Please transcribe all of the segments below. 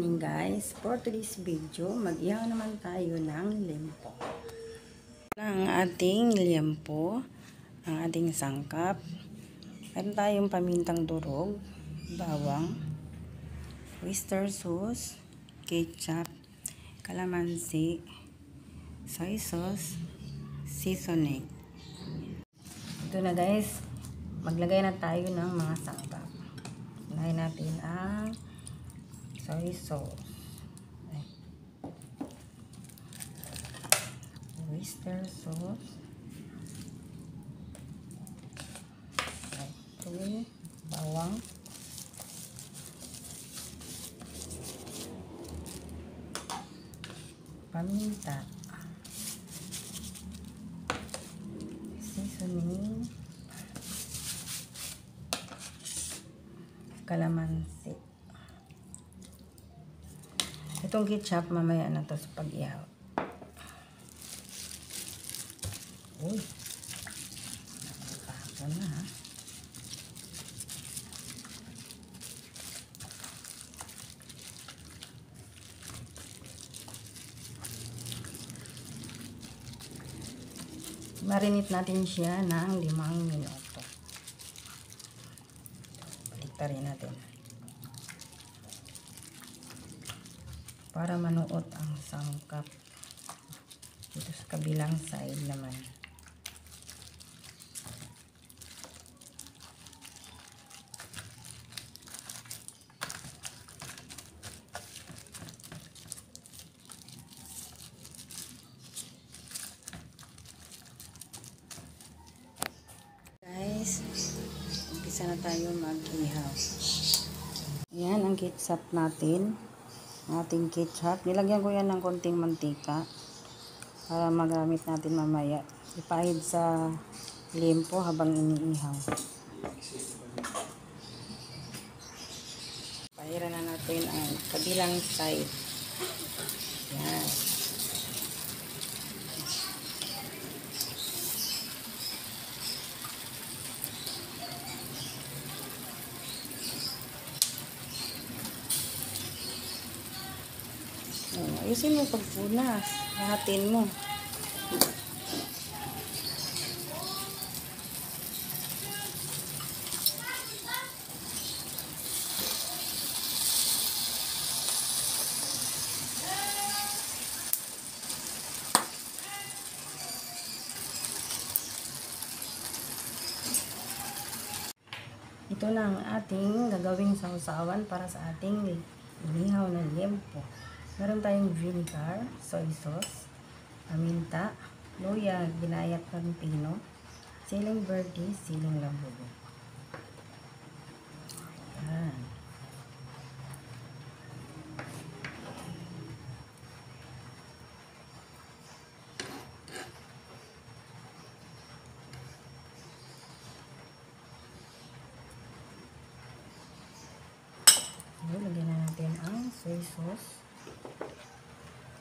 morning guys. For today's video, mag-ihaw naman tayo ng liempo. Ang ating liempo, ang ating sangkap. Meron tayong pamintang durog, bawang, oyster sauce, ketchup, kalamansi, soy sauce, seasoning. Ito na guys, maglagay na tayo ng mga sangkap. Unahin natin ang soy sauce, oyster sauce, ito, bawang, paminta, seasoning, kalamansi. Itong ketchup mamaya na to sa pag-ihaw. Uy, nakapako na ha. Marinate natin siya ng 5 minuto. Baliktarin natin para manuot ang sangkap dito sa kabilang side naman. Guys, umpisa na tayo mag-ihaw. Ayan ang ketchup natin. Ating ketchup. Nilagyan ko yan ng konting mantika para magamit natin mamaya. Ipahid sa liempo habang iniihaw. Pahiran na natin ang kabilang side. Yan. Ayusin mo pagpunas. Hahatin mo. Ito na ang ating gagawing sausawan para sa ating inihaw na liempo. Meron tayong vinegar, soy sauce, paminta, luya, ginayat ng pino, siling verde, siling labuyo. Ayan. Lagyan na natin ang soy sauce,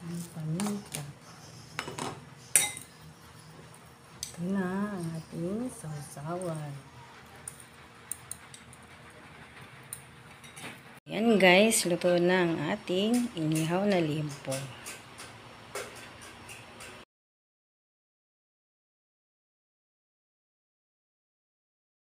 ang paminta. Ito na ang ating sausawan. Ayan guys, luto na ang ating inihaw na liempo.